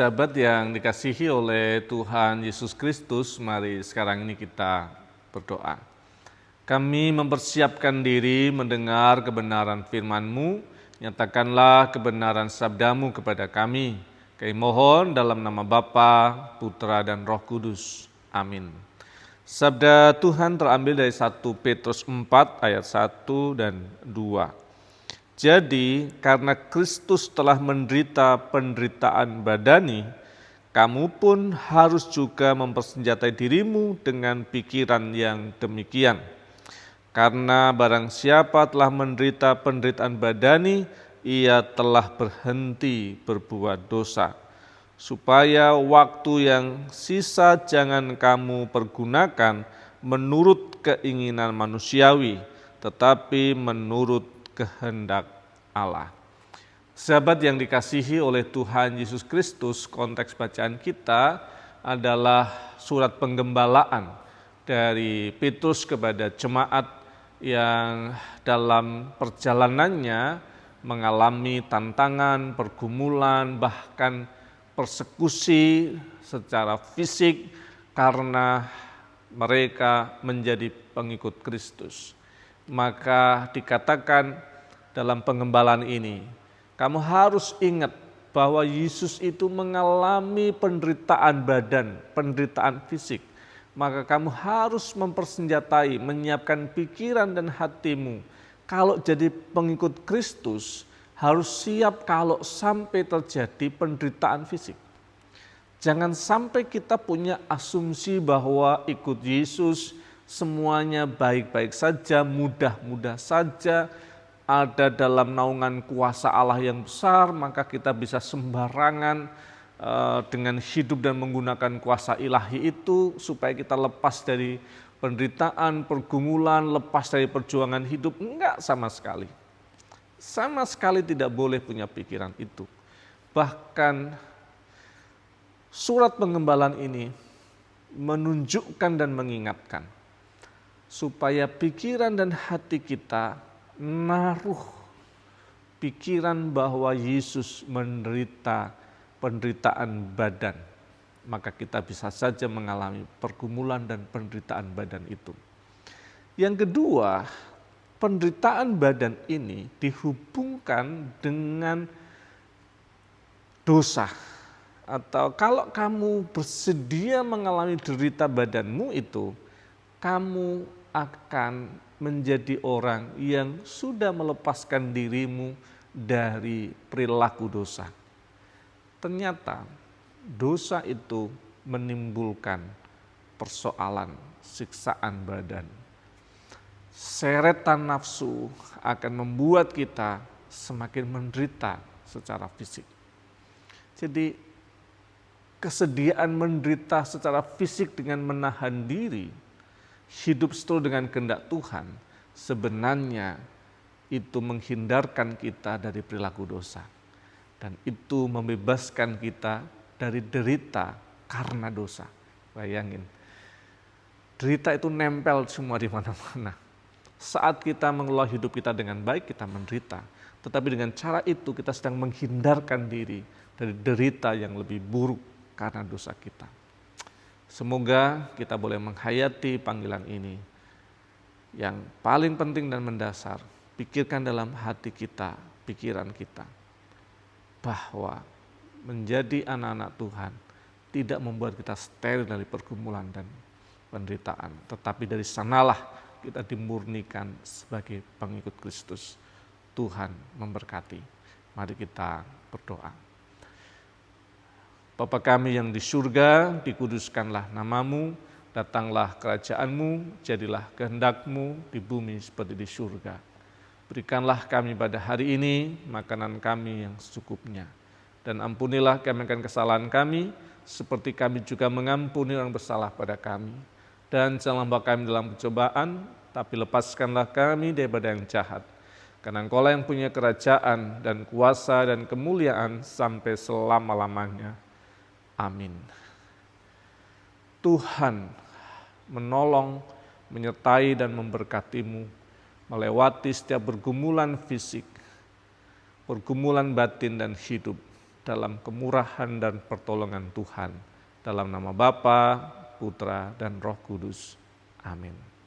Sahabat yang dikasihi oleh Tuhan Yesus Kristus, mari sekarang ini kita berdoa. Kami mempersiapkan diri mendengar kebenaran firman-Mu, nyatakanlah kebenaran sabda-Mu kepada kami. Kami mohon dalam nama Bapa, Putra, dan Roh Kudus. Amin. Sabda Tuhan terambil dari 1 Petrus 4 ayat 1 dan 2. Jadi karena Kristus telah menderita penderitaan badani, kamu pun harus juga mempersenjatai dirimu dengan pikiran yang demikian. Karena barang siapa telah menderita penderitaan badani, ia telah berhenti berbuat dosa. Supaya waktu yang sisa jangan kamu pergunakan menurut keinginan manusiawi, tetapi menurut kehendak Allah. Sahabat yang dikasihi oleh Tuhan Yesus Kristus, konteks bacaan kita adalah surat penggembalaan dari Petrus kepada jemaat yang dalam perjalanannya mengalami tantangan, pergumulan, bahkan persekusi secara fisik karena mereka menjadi pengikut Kristus. Maka dikatakan dalam pengembalaan ini, kamu harus ingat bahwa Yesus itu mengalami penderitaan badan, penderitaan fisik. Maka kamu harus mempersenjatai, menyiapkan pikiran dan hatimu. Kalau jadi pengikut Kristus, harus siap kalau sampai terjadi penderitaan fisik. Jangan sampai kita punya asumsi bahwa ikut Yesus semuanya baik-baik saja, mudah-mudah saja, ada dalam naungan kuasa Allah yang besar, maka kita bisa sembarangan dengan hidup dan menggunakan kuasa ilahi itu supaya kita lepas dari penderitaan, pergumulan, lepas dari perjuangan hidup. Enggak sama sekali. Sama sekali tidak boleh punya pikiran itu. Bahkan surat penggembalaan ini menunjukkan dan mengingatkan supaya pikiran dan hati kita naruh pikiran bahwa Yesus menderita penderitaan badan, maka kita bisa saja mengalami pergumulan dan penderitaan badan itu. Yang kedua, penderitaan badan ini dihubungkan dengan dosa. Atau kalau kamu bersedia mengalami derita badanmu itu, kamu akan menjadi orang yang sudah melepaskan dirimu dari perilaku dosa. Ternyata dosa itu menimbulkan persoalan siksaan badan. Seretan nafsu akan membuat kita semakin menderita secara fisik. Jadi kesediaan menderita secara fisik dengan menahan diri, hidup seturut dengan kehendak Tuhan, sebenarnya itu menghindarkan kita dari perilaku dosa. Dan itu membebaskan kita dari derita karena dosa. Bayangin, derita itu nempel semua di mana-mana. Saat kita mengelola hidup kita dengan baik, kita menderita. Tetapi dengan cara itu kita sedang menghindarkan diri dari derita yang lebih buruk karena dosa kita. Semoga kita boleh menghayati panggilan ini. Yang paling penting dan mendasar, pikirkan dalam hati kita, pikiran kita, bahwa menjadi anak-anak Tuhan tidak membuat kita steril dari pergumulan dan penderitaan. Tetapi dari sanalah kita dimurnikan sebagai pengikut Kristus. Tuhan memberkati. Mari kita berdoa. Bapa kami yang di surga, dikuduskanlah namamu, datanglah kerajaan-Mu, jadilah kehendak-Mu di bumi seperti di surga. Berikanlah kami pada hari ini makanan kami yang secukupnya. Dan ampunilah kami akan kesalahan kami, seperti kami juga mengampuni orang bersalah pada kami. Dan jangan bawa kami dalam pencobaan, tapi lepaskanlah kami daripada yang jahat. Karena Engkau-lah yang punya kerajaan dan kuasa dan kemuliaan sampai selama-lamanya. Amin. Tuhan menolong, menyertai dan memberkatimu melewati setiap pergumulan fisik, pergumulan batin dan hidup dalam kemurahan dan pertolongan Tuhan. Dalam nama Bapa, Putra, dan Roh Kudus. Amin.